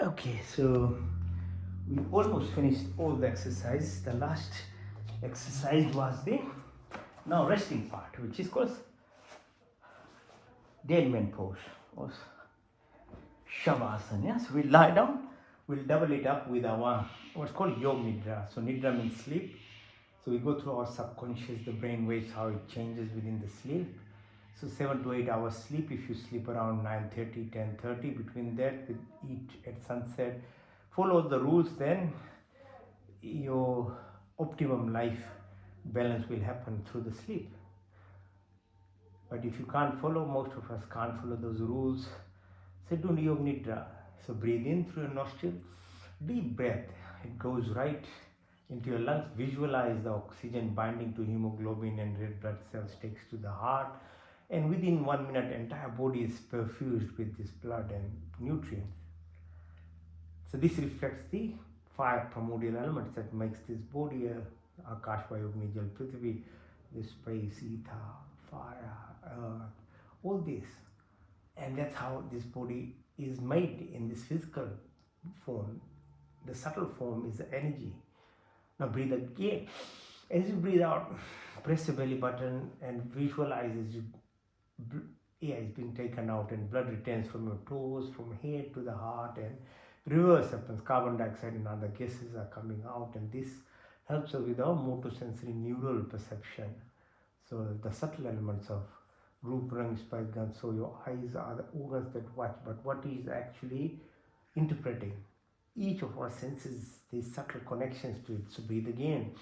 Okay, so we almost finished all the exercise. The last exercise was the now resting part, which is called dead man pose or shavasana. Yeah? So we lie down, we'll double it up with our what's called yog nidra. So nidra means sleep. So we go through our subconscious, the brain waves, how it changes within the sleep. So 7 to 8 hours sleep. If you sleep around 9:30, 10:30, between that, with eat at sunset, follow the rules, then your optimum life balance will happen through the sleep. But if you can't follow, most of us can't follow those rules. So do Yog Nidra. So breathe in through your nostril, deep breath. It goes right into your lungs. Visualize the oxygen binding to hemoglobin and red blood cells takes to the heart. And within 1 minute, entire body is perfused with this blood and nutrients. So this reflects the five primordial elements that makes this body a Akash, Vayu, Agni, Jal, Prithvi, the space, ether, fire, earth, all this. And that's how this body is made in this physical form. The subtle form is the energy. Now breathe again. As you breathe out, press the belly button and visualize as you air is being taken out and blood returns from your toes, from head to the heart, and reverse happens. Carbon dioxide and other gases are coming out, and this helps us with our motor sensory neural perception. So the subtle elements of Roop, Rang, Spice, Gand. So your eyes are the organs that watch, but what is actually interpreting? Each of our senses, these subtle connections to it. So breathe again.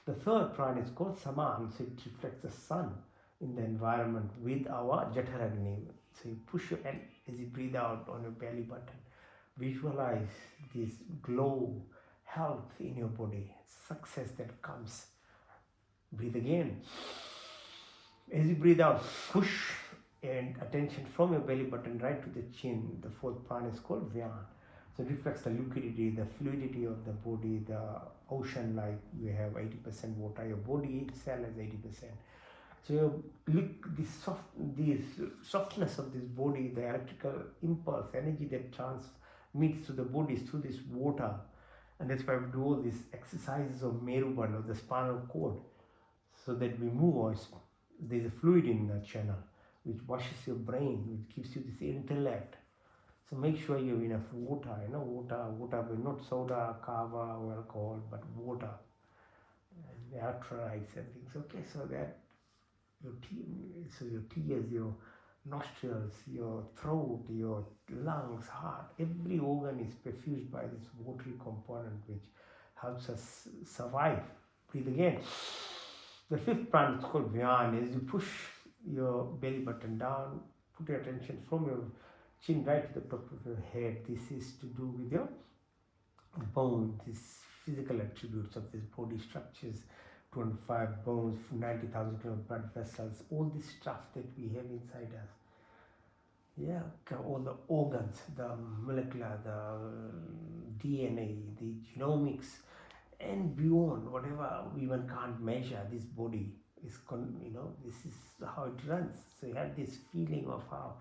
The third prana is called Saman, so it reflects the sun in the environment with our Jataragni. So you push your hand as you breathe out on your belly button. Visualize this glow, health in your body, success that comes. Breathe again. As you breathe out, push and attention from your belly button right to the chin. The fourth prana is called Vyan. So it reflects the liquidity, the fluidity of the body, the ocean, like you have 80% water, your body, each cell has 80%. So look, this softness of this body, the electrical impulse, energy that transmits to the body through this water. And that's why we do all these exercises of Merubandha, of the spinal cord, so that we move our, there's a fluid in the channel which washes your brain, which gives you this intellect. So make sure you have enough water, water, but not soda, kava, or alcohol, but water, and electrolytes and things. Okay, so that your tears, your nostrils, your throat, your lungs, heart, every organ is perfused by this watery component which helps us survive. Breathe again. The fifth prana is called Vyan. As you push your belly button down, put your attention from your chin right to the top of your head. This is to do with your bones, these physical attributes of this body structures, 25 bones, 90,000 blood vessels, all this stuff that we have inside us. Yeah, all the organs, the molecular, the DNA, the genomics, and beyond, whatever we even can't measure, this body is, this is how it runs. So you have this feeling of how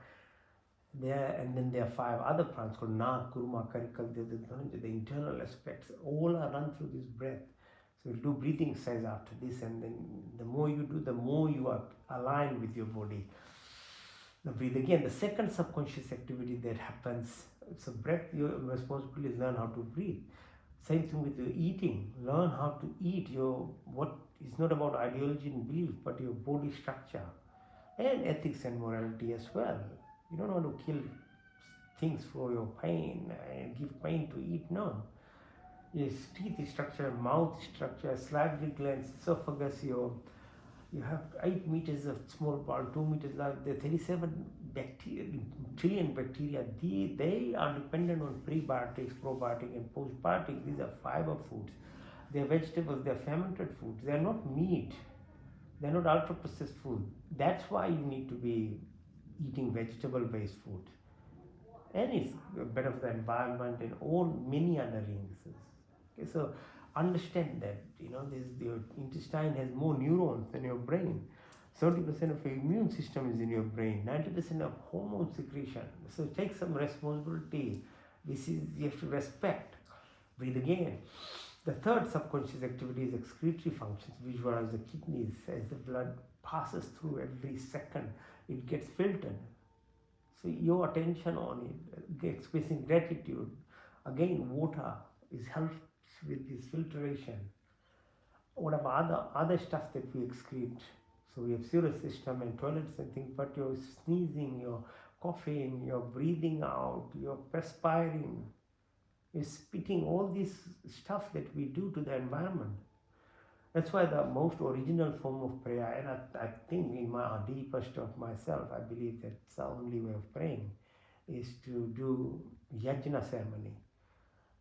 there, and then there are five other pranas called Na, Kurma, Karikal, the internal aspects, all are run through this breath. So we'll do breathing exercise after this, and then the more you do, the more you are aligned with your body. Now breathe again. The second subconscious activity that happens, so breath, your responsibility is learn how to breathe. Same thing with your eating. Learn how to eat. What is not about ideology and belief, but your body structure and ethics and morality as well. You don't want to kill things for your pain and give pain to eat. No. Your teeth structure, mouth structure, salivary glands, esophagus, you have 8 meters of small bowel, 2 meters large. There are 37 trillion bacteria. They are dependent on prebiotics, probiotic, and postbiotic. These are fiber foods. They are vegetables. They are fermented foods. They are not meat. They are not ultra processed food. That's why you need to be eating vegetable based food. And it's better for the environment and all many other reasons. Okay, so understand that your intestine has more neurons than your brain. 70% of your immune system is in your brain, 90% of hormone secretion. So take some responsibility This is, you have to respect. Breathe again. The third subconscious activity is excretory functions. Visualize the kidneys as the blood passes through every second. It gets filtered. So your attention on it, expressing gratitude. Again, water helps with this filtration. What about other stuff that we excrete? So we have sewage system and toilets and things, but you're sneezing, you're coughing, you're breathing out, you're perspiring, you're spitting, all this stuff that we do to the environment. That's why the most original form of prayer, and I think in my deepest of myself, I believe that's the only way of praying, is to do yajna ceremony,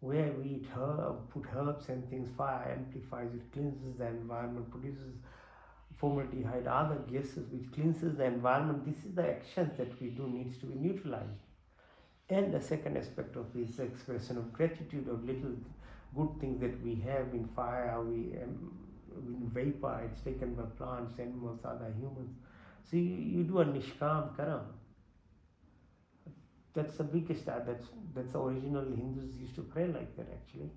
where we eat put herbs and things, fire amplifies it, cleanses the environment, produces formaldehyde, other gases which cleanses the environment. This is the actions that we do needs to be neutralized. And the second aspect of this expression of gratitude of little good things that we have in fire, in vapor, it's taken by plants, animals, other humans. So you do a nishkam karam. That's the biggest, that's the original Hindus used to pray like that actually.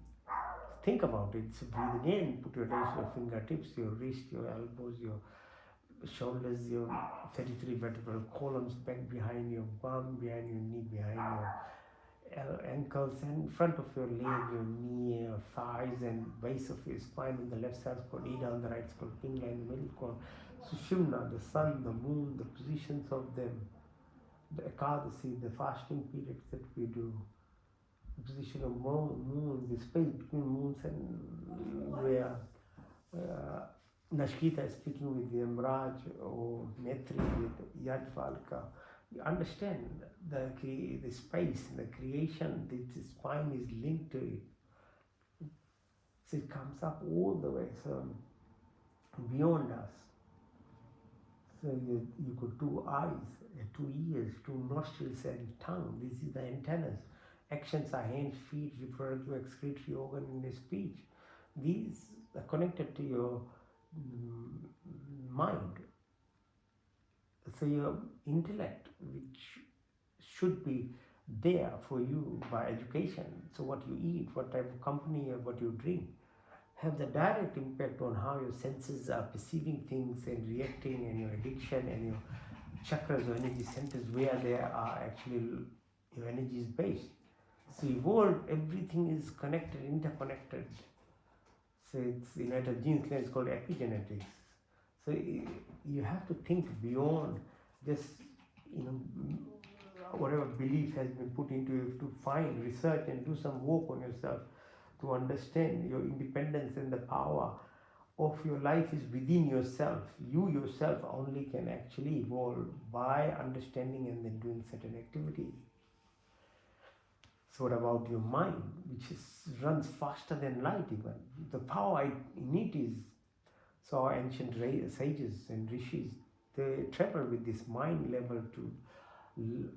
Think about it. So breathe again, put your attention, your fingertips, your wrist, your elbows, your shoulders, your 33 vertebral columns back behind your bum, behind your knee, behind your ankles, and in front of your leg, your knee, your thighs, and base of your spine. On the left side is called Ida, on the right is called Pingla, in the middle is called Sushumna, the sun, the moon, the positions of them, the Ekadasi, the fasting periods that we do, the position of moon, the space between moons, and where Nashkita is speaking with Yamraj or Maitri with Yajvalka. You understand the space, the creation, the spine is linked to it. So it comes up all the way, so beyond us. So you got two eyes, 2 ears, 2 nostrils and tongue. This is the antennas. Actions are hands, feet, reproductive, excretory organ, and speech. These are connected to your mind. So your intellect, which should be there for you by education, so what you eat, what type of company, or what you drink, have the direct impact on how your senses are perceiving things and reacting, and your addiction and your chakras or energy centers, where they are actually your energy is based. So evolved, everything is connected, interconnected. So it's in a gene it's called epigenetics. So you have to think beyond just whatever belief has been put into you, to find, research, and do some work on yourself to understand your independence, and the power of your life is within yourself. You yourself only can actually evolve by understanding and then doing certain activity. So what about your mind, which runs faster than light even? The power in it is, so our ancient sages and rishis, they travel with this mind level to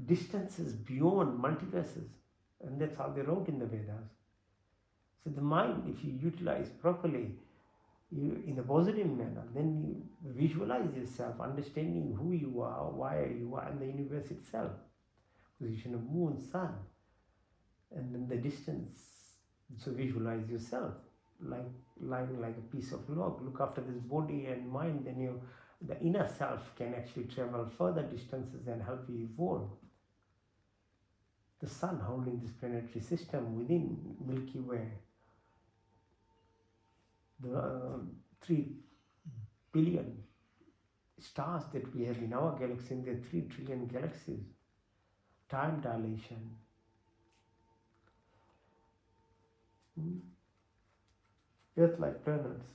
distances beyond multiverses. And that's how they wrote in the Vedas. So the mind, if you utilize properly, in a positive manner, then you visualize yourself, understanding who you are, why you are, and the universe itself. Position of moon, sun, and then the distance. So visualize yourself lying like a piece of log. Look after this body and mind, then the inner self can actually travel further distances and help you evolve. The sun holding this planetary system within Milky Way, the 3 billion stars that we have in our galaxy, and there are 3 trillion galaxies. Time dilation. Earth-like planets,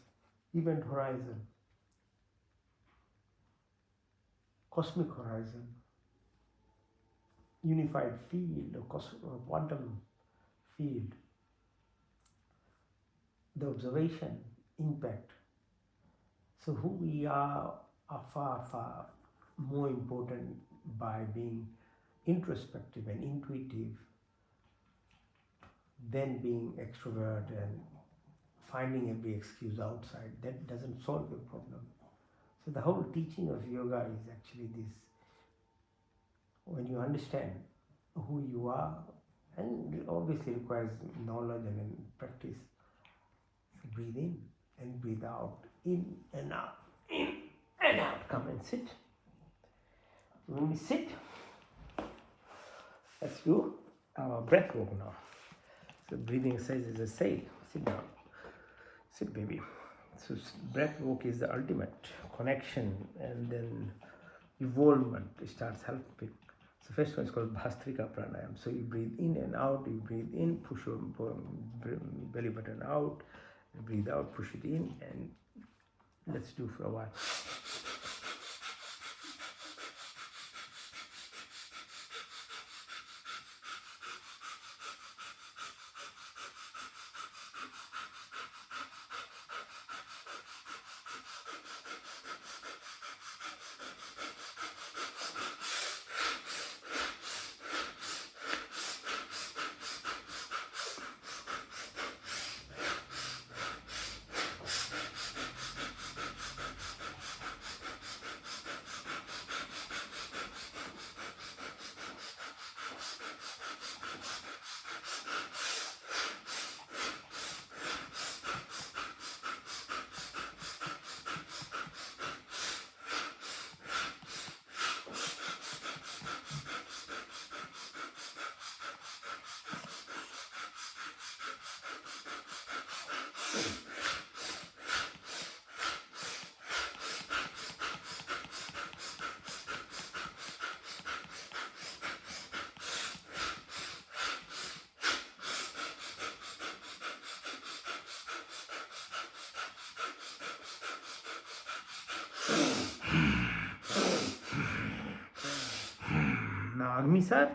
event horizon, cosmic horizon, unified field or quantum field, the observation, impact. So who we are far, far more important by being introspective and intuitive than being extrovert and finding every excuse outside. That doesn't solve your problem. So the whole teaching of yoga is actually this. When you understand who you are, and it obviously requires knowledge and then practice. So breathe in and breathe out, in and out, in and out. Come and sit. When we sit, let's do our breath work now. So breathing exercise is a say. Sit down. Sit, baby. So breath work is the ultimate connection and then evolvement. It starts helping. So first one is called Bhastrika Pranayam. So you breathe in and out. You breathe in, push your belly button out. You breathe out, push it in, and let's do for a while. Now, Agnisar,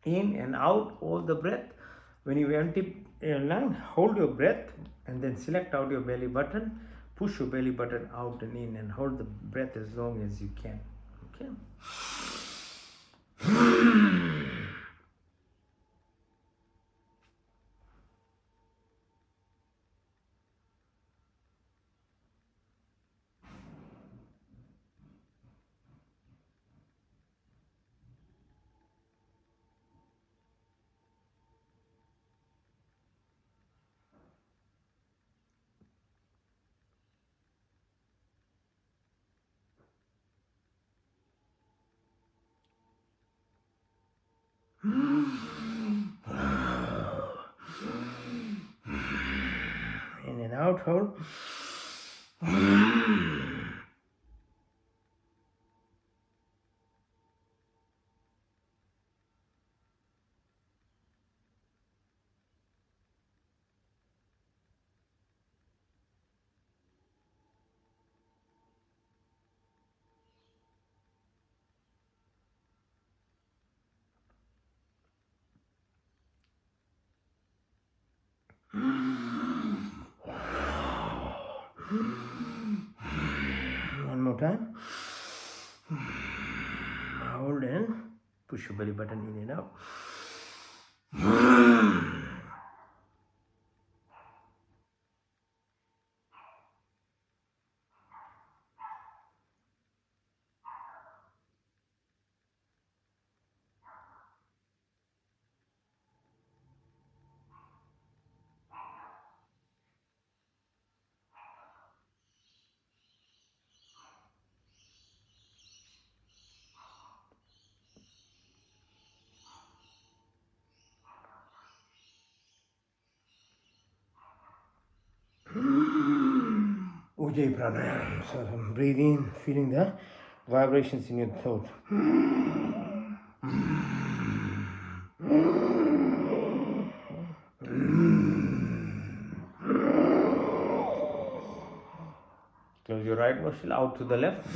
in and out, all the breath. When you empty your lung, hold your breath and then select out your belly button. Push your belly button out and in and hold the breath as long as you can. Okay? In and out, hold. One more time. Hold and push your belly button in and out. Ujjayi Pranayam. So breathe in, feeling the vibrations in your throat. Close your right nostril out to the left.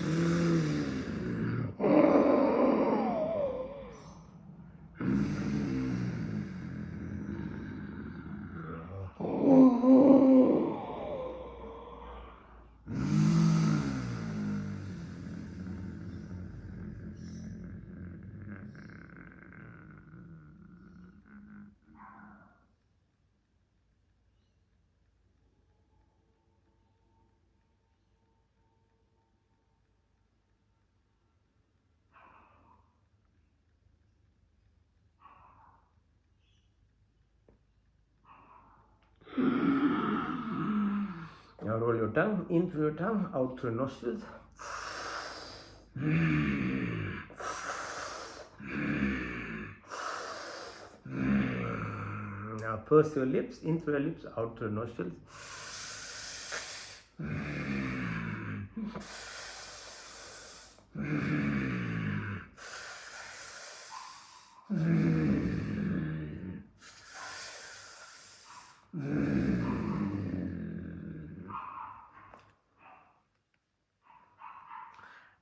Now roll your tongue in through your tongue, out through your nostrils. Now purse your lips, in through your lips, out through your nostrils.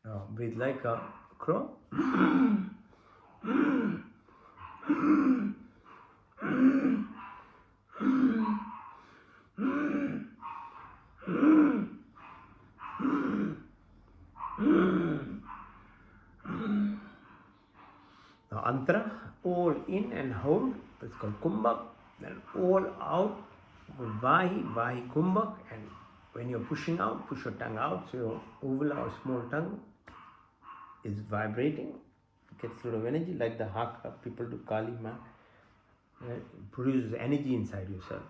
Now breathe like a crow. Now Antara, all in and hold, it's called Kumbhak. Then all out, Vahi, Vahi Kumbhak. And when you're pushing out, push your tongue out, so your uvula or small tongue is vibrating, gets a lot of energy, like the haka people do Kali Ma. It produces energy inside yourself.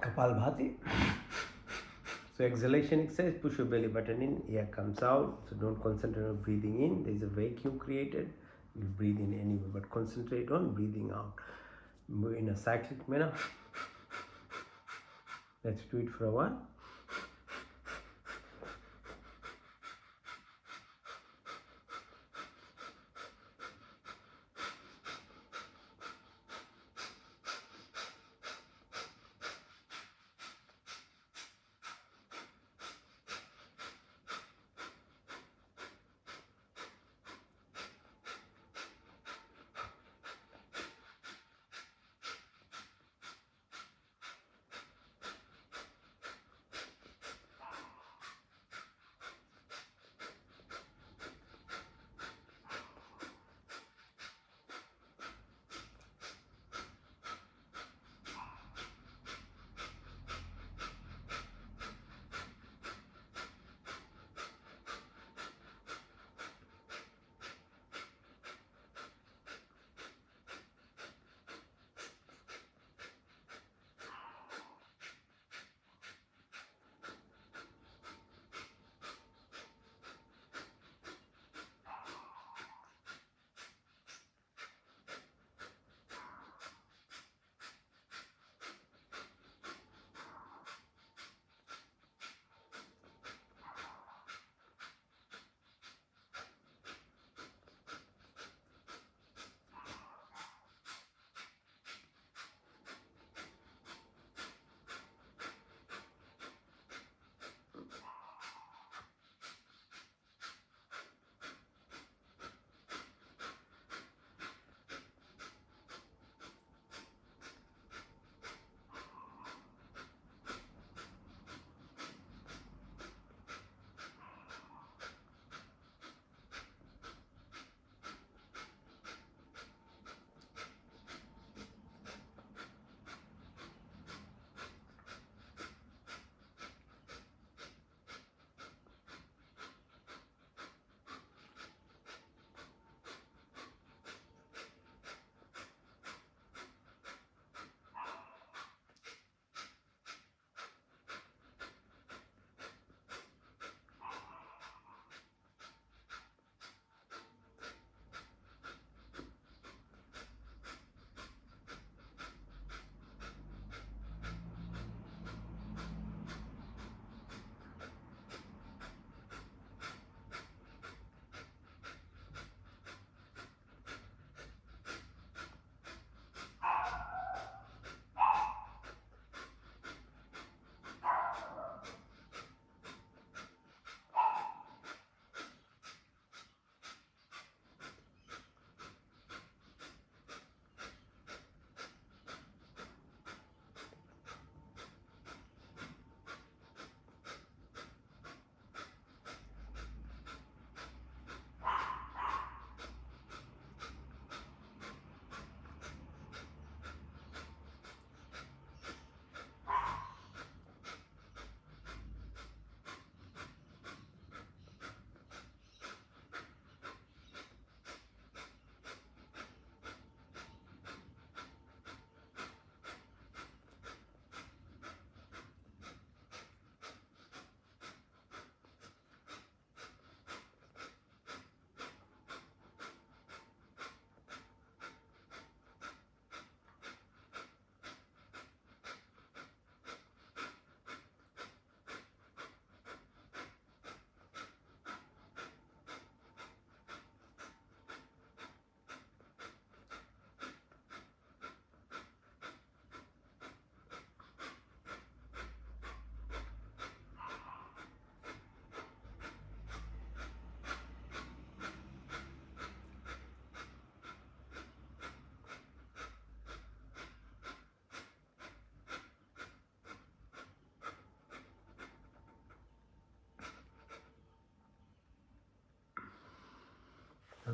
Kapalbhati. So exhalation exercise, push your belly button in, air comes out. So don't concentrate on breathing in. There is a vacuum created. You breathe in anyway, but concentrate on breathing out. In a cyclic manner. Let's do it for a while.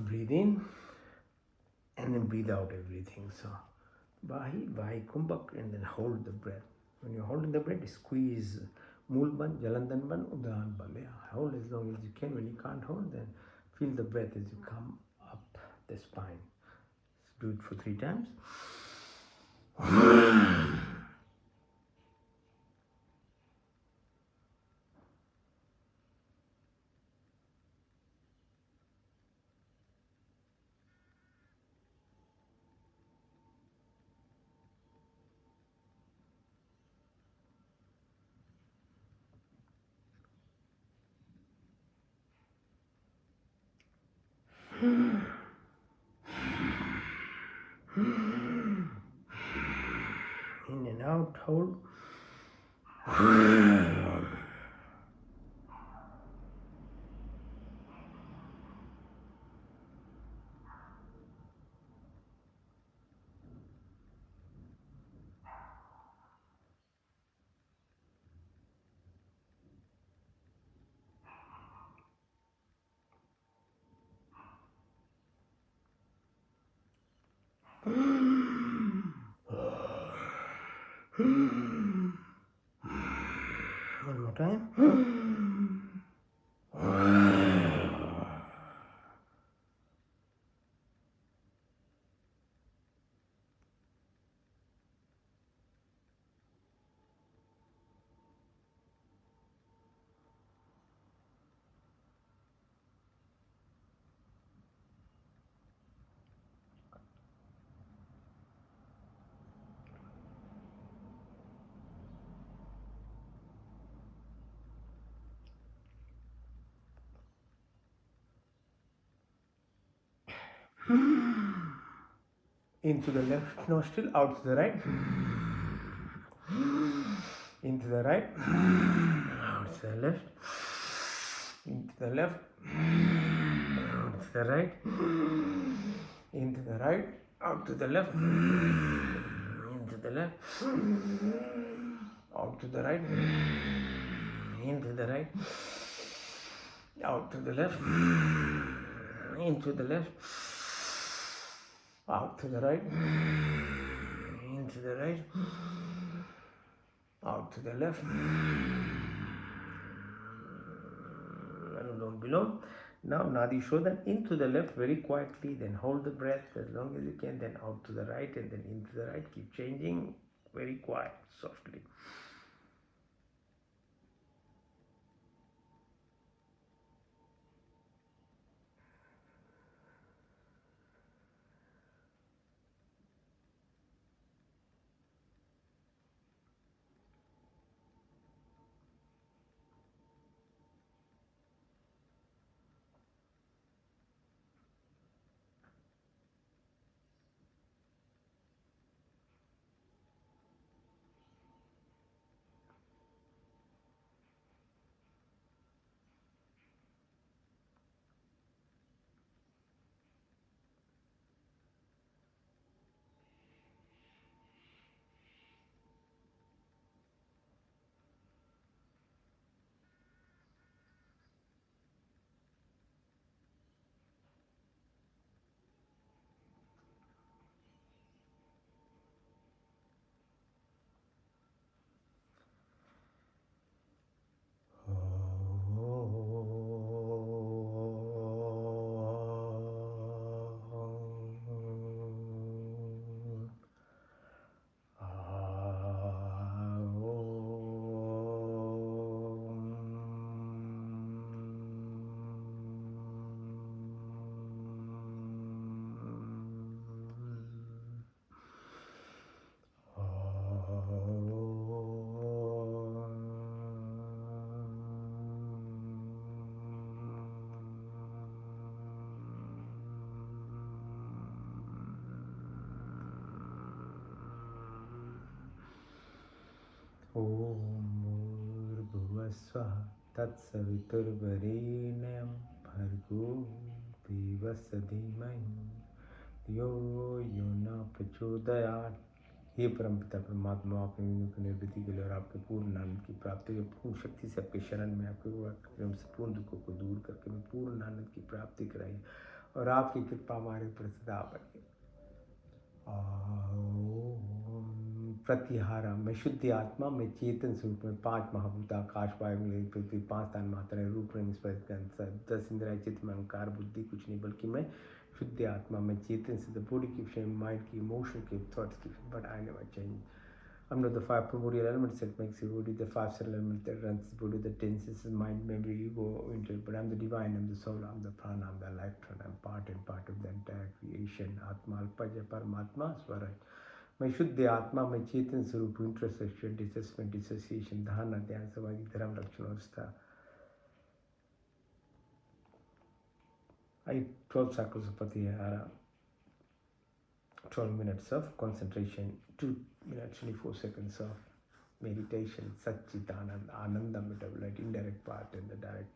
breathe in and then breathe out everything. So Bahi Kumbhak, and then hold the breath. When you're holding the breath, squeeze Mool Ban, Jalandhan Ban, Udan Ban. Yeah, hold as long as you can. When you can't hold, then feel the breath as you come up the spine. So do it for 3 times. In and out, hold. One more time. Into the left nostril, out to the right. Into the right, out to the left. Into the left, out to the right. Into the right, out to the left. Into the left, out to the right. Into the right, out to the left. Into the left, out to the right. Into the right, out to the left. Anulom Vilom. Now Nadi Shodhan, into the left very quietly, then hold the breath as long as you can, then out to the right and then into the right. Keep changing very quiet, softly. Om Bhuvasvaha Tatsaviturvarenyam Bhargo Devasya Dhimahi Yo Yona Prachodayat। हे परमपिता परमात्मा, आपने की निवृत्ति के लिए और आपके पूर्ण आनंद की प्राप्ति के पूर्ण शक्ति से आपके शरण में आपके पूर्ण दुखों को दूर करके मैं पूर्ण आनंद की प्राप्ति कराई और आपकी कृपा हमारे ऊपर सदा बने। प्रतिहारा, मैं शुद्ध आत्मा, मैं चेतन स्वरूप में 5 महाभूत आकाश वायु पृथ्वी 5 तन मात्राएं रूप रंग स्पर्श गंध 10 इंद्रिय चित्त में अहंकार बुद्धि कुछ नहीं, बल्कि मैं शुद्ध आत्मा, मैं चेतन से द बॉडी की माइंड की इमोशन की थॉट्स की, but I never change. I'm not the 5 primordial elements that makes the body, the 5 cellular element that runs the body, the tenses, mind, memory, ego, intellect. But I'm the divine, I'm the soul, I'm the prana, I'm the electron, I'm part and part of the entire creation. Atma, Alpaja, Paramatma, Swaraj. मैं शुद्ध आत्मा, मैं चेतन स्वरूप, introspection, डिसमेंट, dissociation, धारणा, ध्यान, समाधि, धर्म, लक्षण, अवस्था। I 12 cycles of Pratyahara, 12 minutes of concentration, 2 minutes 24 seconds of meditation, Satchitanand, Anandam, metabolic, indirect part and the direct.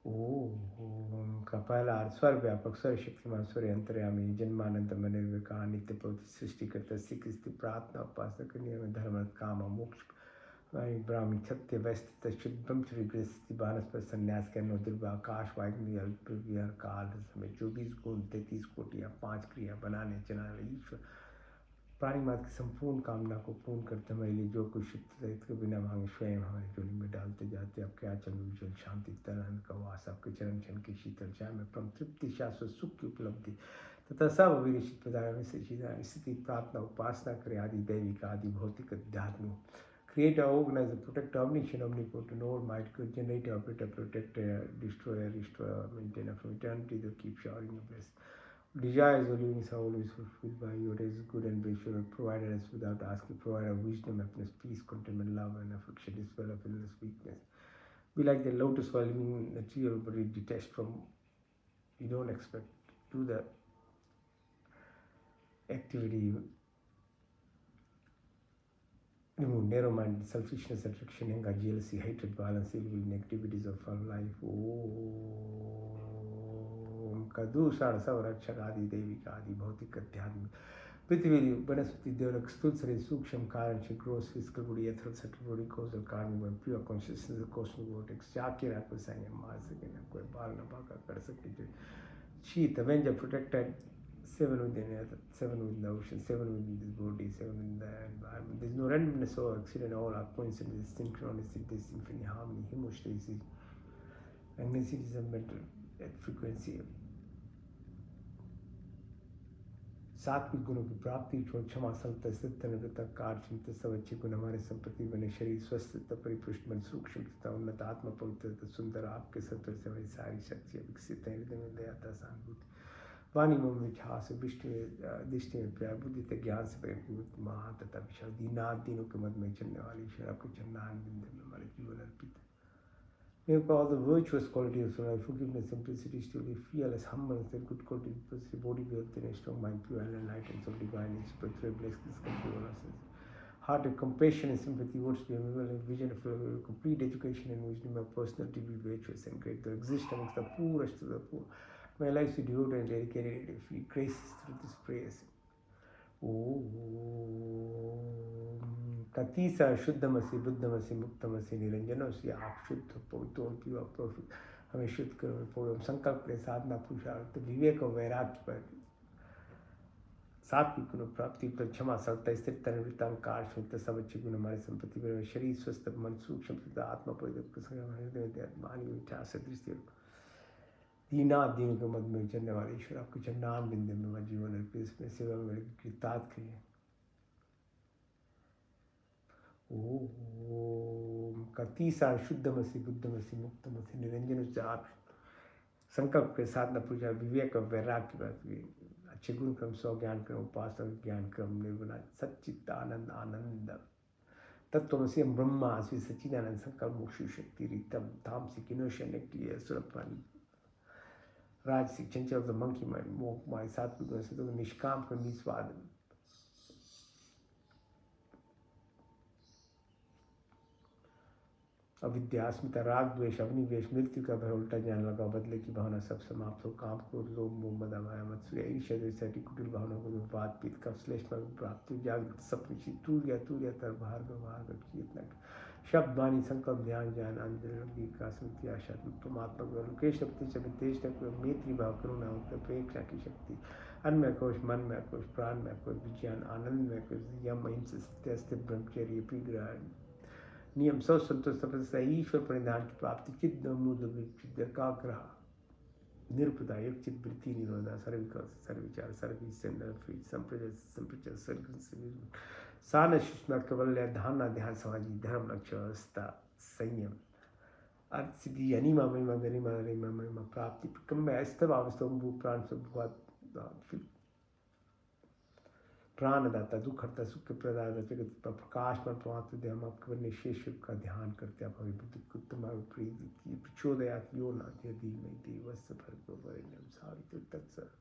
ओम का पहला अर्थ स्वर व्यापक, स्वर शक्तिमान, स्वर अंतर्यामी, जन्मानंद में निर्विकार, नित्य प्रवृत्ति, सृष्टिकर्ता, सिख प्रार्थना, उपासना करने में धर्म, काम, मोक्ष, ब्राह्मी, सत्य, व्यस्त, शुद्ध, ब्रह्मचर्य, गृहस्थी, वानस्पत, संन्यास, कर्म, दुर्गा, आकाश, वायु, अल्प विहार, काल समय, 24 गुण, 33 कोटियाँ, 5 क्रिया, बनाने चलाने, ईश्वर प्राणी मात्र की संपूर्ण कामना को पूर्ण करते हमारे लिए जो कुछ सहित के बिना मांगे स्वयं हमारी झोली में डालते जाते। आपके आचरण में विजल, शांति, तरन का वास, आपके चरण क्षण की शीतल छाया में परम तृप्ति, शाश्वत सुख की उपलब्धि तथा सब विरचित पदार्थों में से सीधा स्थिति, प्रार्थना, उपासना करे आदि दैविक, आदि भौतिक, अध्यात्मिक। Creator, organizer, protector, omniscient, omnipotent, all-might, good generator, operator, protector, destroyer, restorer, maintainer from eternity to keep showering your blessings. Desires of living soul is fulfilled by you. It is good and beneficial, provided us without asking, provider of wisdom, happiness, peace, contentment, love, and affection, is well of illness, weakness. Be like the lotus while living material, but it detached from, you don't expect. Do the activity, remove narrow mind, selfishness, attraction, anger, jealousy, hatred, violence, evil, negativities of our life. ओम का दूषण सब रक्षक आदि दैविक आदि भौतिक अध्यात्म पृथ्वी वनस्पति देवलक स्थूल शरीर सूक्ष्म कारण से gross physical body ethereal subtle body causal karmic pure consciousness cosmic vortex जाके रात को संग मार सके ना कोई बाल ना बाका कर सके जो शीत avenger protected 7 within earth, 7 within the ocean, 7 within this body, 7 within the environment. There is no randomness or accident, all are coincidence, synchronicity, symphony, harmony, hemostasis, magnetism, mental frequency. सात्विक गुणों की प्राप्ति, क्षमा, संत, सत्य, निवृत्त, कार्य, चिंतन, सब अच्छे गुण हमारे संपत्ति बने, शरीर स्वस्थ, परिपुष्ट, मन सूक्ष्म तथा उन्नत, आत्मा पवित्र, सुंदर, आपके सत्व से हमारी सारी शक्तियाँ विकसित है, हृदय में दयाता, सहानुभूति, वाणी में विख्यास, दृष्टि में प्यार, बुद्धि तक ज्ञान से परिपूर्ण, महान तथा विशाल, दीनाथ दीनों के मद में चलने वाली ईश्वर आपके चरणारविंद में हमारे जीवन अर्पित। May all the virtuous qualities of life, forgiveness, simplicity, stability, fearless, humbleness, and good qualities, positive body, health, and a strong mind, pure and enlightened, soul, divine, spiritual, blessed, this country, all our sins. Heart of compassion and sympathy, words to be amable, vision of complete education and wisdom, of personality, be virtuous and great, to exist amongst the poorest of the poor. My life is devoted and dedicated, if He graces through this prayers. कतीसा शुद्धमसी बुद्धमसी मुक्तमसी निरंजनोसी, आप शुद्ध पवित्र pure perfect, हमें शुद्ध करो। संकल्प के साधना पुरुषार्थ विवेक और वैराग्य पर, सात्विक गुण प्राप्ति पर, क्षमा, सरलता, स्थिरता, निवृत्ता, अहंकार, शुद्धता, सब अच्छे गुण हमारे संपत्ति पर, शरीर स्वस्थ, मन सूक्ष्म तथा आत्मा पवित्र, दृष्टि दीनाथ दीनों के मद में चलने वाले ईश्वर आपके चरणाम बिंदु में मैं जीवन अर्पित, इसमें सेवा में कृतार्थ करिए। ओम कतीसा शुद्धमसी बुद्धमसी मुक्तमसी निरंजन उच्चार, संकल्प के साधना पूजा, विवेक और वैराग्य की बात हुई, अच्छे गुण क्रम, सौ ज्ञान क्रम, उपासना ज्ञान क्रम, निर्गुण सच्चित आनंद, आनंद तत्वमसी ब्रह्मास्मि सच्चिदानंद, संकल्प मोक्ष शक्ति रीतम तामसिक इनोशन एक्टिव सुरपानी राजसिक चंचल of the monkey mind, मोह माय सात्विक गुण से निष्काम कर्म निस्वार्थ, अविद्या, अस्मिता, राग, द्वेष, अग्निवेश, मृत्यु का भय, उल्टा ज्ञान लगा, बदले की भावना सब समाप्त हो, काम, क्रोध, लोभ, मोह, मद, माया, मत्सर्य, ईर्ष्या, द्वेष, कुटिल भावना को वाद, पित्त, कफ, श्लेष में प्राप्ति, जागृत, सपनी, टूट गया तर भार्गव, चेतना, शब्द वाणी संकल्प ध्यान ज्ञान आनंद का स्मृति आशा परमात्मा लोकेश तेज तक मैत्री भाव करुणा उपेक्षा की शक्ति अन्न में कोश मन में कोश प्राण में कोश विज्ञान आनंद में कोश यम अहिंसा सत्य अस्त्य ब्रह्मचर्य परिग्रह नियम सौ संतोष तपस्या ईश्वर परिधान की प्राप्ति चित्त मूल एकाग्रह निरुपदा योग चित्त वृत्ति निरोधा सर्विकल सर्विचार सर्विस संप्रजय सान सुषमा कवल्य धारणा ध्यान समाधि धर्म लक्ष्य अवस्था संयम अर्थ सिद्धि अनिमा महिमा गरिमा गरिमा महिमा प्राप्ति कम स्तव अवस्था भू प्राण सब प्राणदाता दुख हरता सुख प्रदाता जगत प्रकाश में परमात्मा दे हम आपके निशेष का ध्यान करते आप हमें बुद्ध उत्तम प्रीति की प्रचोदयात यो ना यदि में देवस्य भर्गो वरेण्यम Savitri तत्सर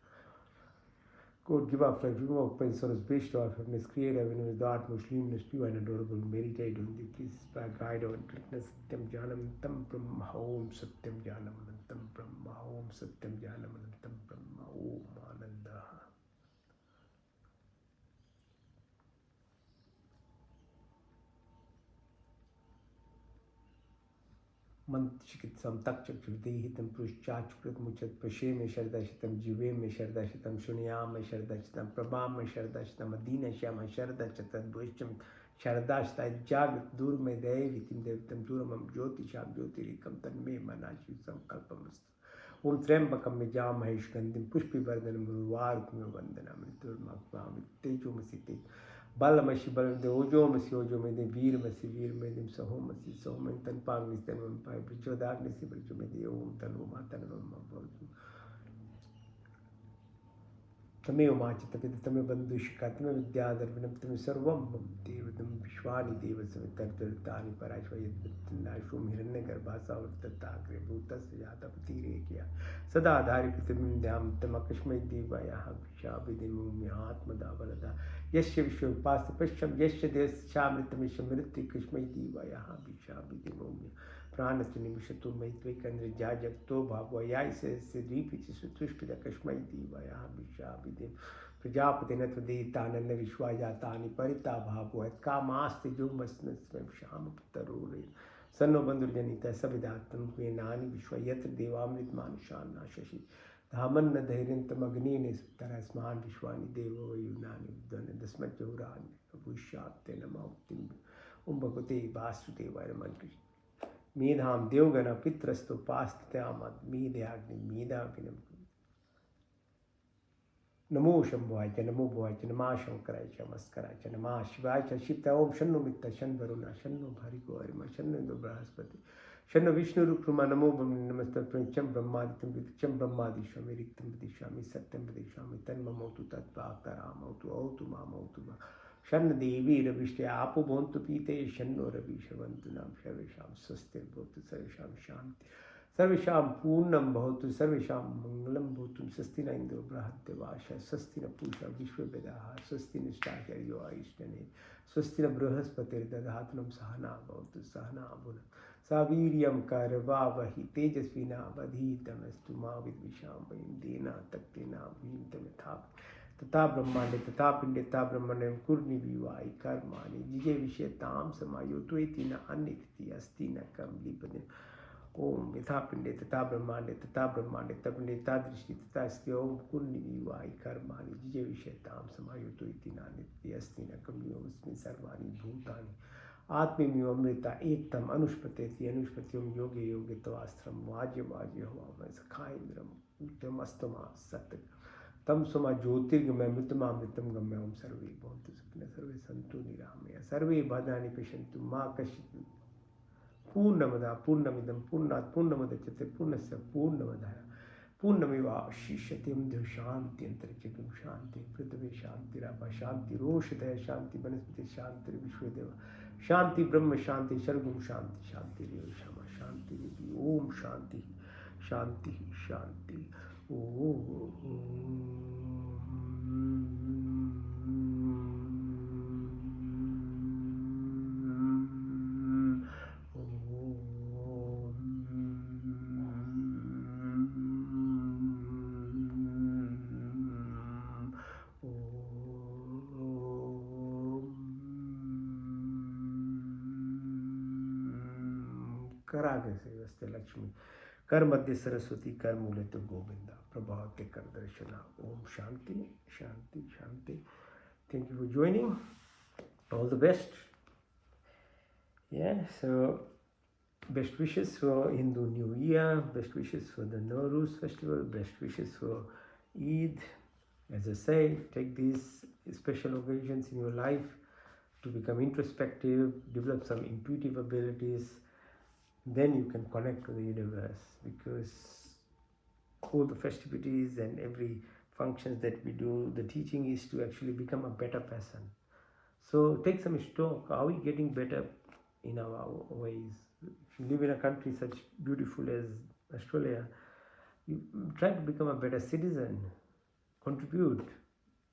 God, give up and remove pencils based off of Miss Creator Avenue, the utmost luminous, pure and adorable. Meditate on the please by guide on witness Satyam Janam Tam Brahma Om Satyam Janam Tam Brahma Om Satyam Janam Tam Brahma Om Ananda. मंत्रचिकित्सम तक्षुदेहितं पुरुषाचुकृत मुचत पशे में शरदाशितम जीवे में शरदाशितम शुनियाम में शरदाशितम प्रभा में शरदाशितम अदीन श्याम शरदाचितम द्वेषम शरदाशिता जागृत दूर में दैवितिम देवतम दूरमम ज्योतिषाम ज्योतिरिकम तन्मे मनाशि संकल्पमस्तु ओम त्र्यंबकम में जाम महेश गंधिम पुष्पिवर्धनम गुरुवारुकम वंदना मृत्युर्मग्वाम तेजोमसि तेज बल मसी बल दे ओजो में दे वीर में दे सहो मसी सहो में तन पाग निस्तन में पाए प्रचोदाग निसी प्रचो में दे ओम तनो मातन मम तमेव माचित पित तमेव बंधुशिका तमेव विद्याधर्मिणम तमेव सर्वम मम देवतम विश्वानि देव सवितर्तानि पराश्वयत्नाशो हिरण्यगर्भासावर्तताग्रे भूतस्य जातपतिरेक्या सदा आधारि पृथिवीं ध्यां तमकस्मै देवायाः भिषाभिधिमुम्यात्मदा वरदा यस्य विश्वोपास्य पश्यं यस्य देशामृतमिष मृत्युकस्मै देवायाः भिषाभिधिमुम्या प्राणस्य निमिषतो मयि त्वयि जा जगतो भावयाय से दीपिति सुतुष्पित कस्मै देवायाः भिषाभिधिं प्रजापतिन त्वदेतानन्न विश्वाजातानि परिता भावयत् कामास्ति जुमस्नस्वं श्यामपुतरोरे सन्नो बंधुर्जनिता सविदात्तं क्वेनानि विश्व यत्र देवामृतमानुषान्ना शशि धामन्न धैर्यन्तमग्नेन सुतरस्मान् विश्वानि देवो वयुनानि उद्वन् दस्मज्जौरानि भविष्याप्ते नमोक्तिम् ओम भगवते वासुदेवाय नमः मेधाम देवगण पितृस्तु पास्त्यामद मेधाग्नि मेधाग्निम नमो शंभुवाय च नमो भुवाय च नमः शंकराय च नमस्काराय च नमः शिवाय च शिव ओम शन्नो मित्त शन वरुण शन्नो भर्गो अर्यमा शन्नो इंद्रो बृहस्पति शन्नो विष्णु रुक्मा नमो नमस्ते प्रचम ब्रह्मादित्यं विचम ब्रह्मादिश्वमे रिक्तं दिशामि सत्यं दिशामि तन्ममोतु तत्पाकरामौतु औतु मामौतु षण् देवी रविष्टे आपो भवन्तु पीते शन्नो रवि शवन्तु नाम सर्वेषां स्वस्तिर्भवतु सर्वेषां शान्ति सर्वेषां पूर्णं भवतु सर्वेषां मङ्गलं भवतु स्वस्ति न इन्द्रो बृहद्देवाश स्वस्ति न पूषा विश्ववेदाः स्वस्ति निष्ठाचार्यो आयुष्मने स्वस्ति न बृहस्पतिर्दधातु सहना भवतु सहना भुनक्तु सा वीर्यं करवावहि तेजस्विनावधीतमस्तु मा विद्विषावहं देना तक्तेना भीमतमिथा तथा ब्रह्मांडे तथा पिंडे तथा ब्रह्मण्यं कुर्निविवाहि कर्माणि जिजे विषयतां समायो त्वेति न अन्यतिथि अस्ति न कम लिपदे ओम यथा पिंडे तथा ब्रह्मांडे तथा पिंडे तथा दृष्टि तथा स्थिति ओम कुर्निविवाहि कर्माणि जिजे विषयतां समायो त्वेति न अन्यतिथि अस्ति न कम योऽस्मिन् सर्वाणि भूतानि आत्मीय अमृता एकतम अनुष्पतेति अनुष्पत्यों योगे योगे तवास्त्रम वाज्य वाज्य हवा सखाइंद्रम अस्तमा सत्य तम सुमा ज्योतिर्गमय मृतमामृतम गम्य ओम सर्वे भवन्तु सुखिनः सर्वे सन्तु निरामया सर्वे भद्राणि पश्यन्तु मा कश्चित् पूर्णमदा पूर्णमिदं पूर्णात् पूर्णमुदच्यते पूर्णस्य पूर्णमदाय पूर्णमेवावशिष्यते ओम शांति अंतरिक्षं शांति पृथ्वी शांतिरापा शांति रोषधय शांति वनस्पति शांति विश्वदेव शांति ब्रह्म शांति सर्वगुण शांति शांति क्षमा शांति ओम शांति शांति शांति ओम करागे सेवस्ते लक्ष्मी कर मध्य सरस्वती कर मूले तो गोविंदा प्रभाते कर दर्शना ओम शांति शांति शांति thank you for joining all the best yeah so best wishes for Hindu New Year, best wishes for the Nowruz festival, best wishes for Eid. As I say, take these special occasions in your life to become introspective, develop some intuitive abilities. Then you can connect to the universe, because all the festivities and every functions that we do, the teaching is to actually become a better person. So take some stock. Are we getting better in our ways? If you live in a country such beautiful as Australia, you try to become a better citizen, contribute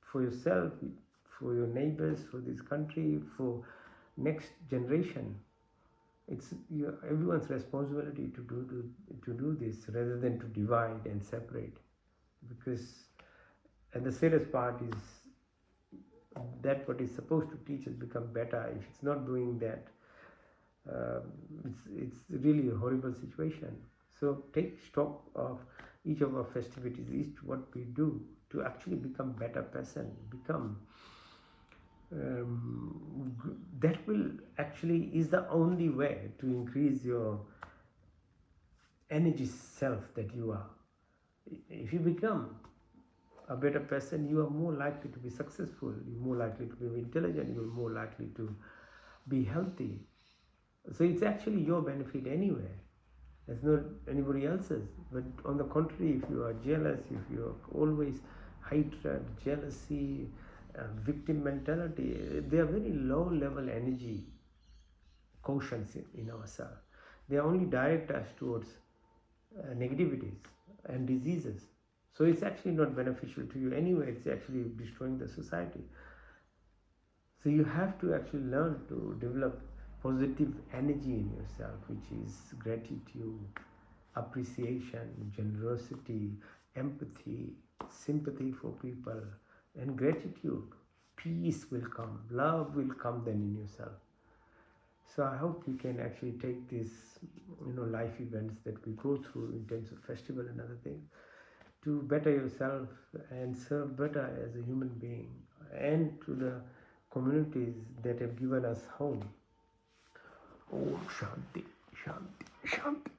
for yourself, for your neighbors, for this country, for next generation. It's everyone's responsibility to do this, rather than to divide and separate. Because, and the serious part is that what is supposed to teach us become better, if it's not doing that, it's really a horrible situation. So take stock of each of our festivities, each what we do to actually become better person, become that will actually is the only way to increase your energy self that you are. If you become a better person, you are more likely to be successful, you're more likely to be intelligent, you're more likely to be healthy. So it's actually your benefit anyway. It's not anybody else's. But on the contrary, if you are jealous, if you are always hatred, jealousy, victim mentality, they are very low level energy quotients in ourselves. They only direct us towards negativities and diseases. So it's actually not beneficial to you anyway. It's actually destroying the society. So you have to actually learn to develop positive energy in yourself, which is gratitude, appreciation, generosity, empathy, sympathy for people, and gratitude. Peace will come, love will come then in yourself. So I hope you can actually take these, life events that we go through in terms of festival and other things to better yourself and serve better as a human being, and to the communities that have given us home. Om Shanti, Shanti, Shanti.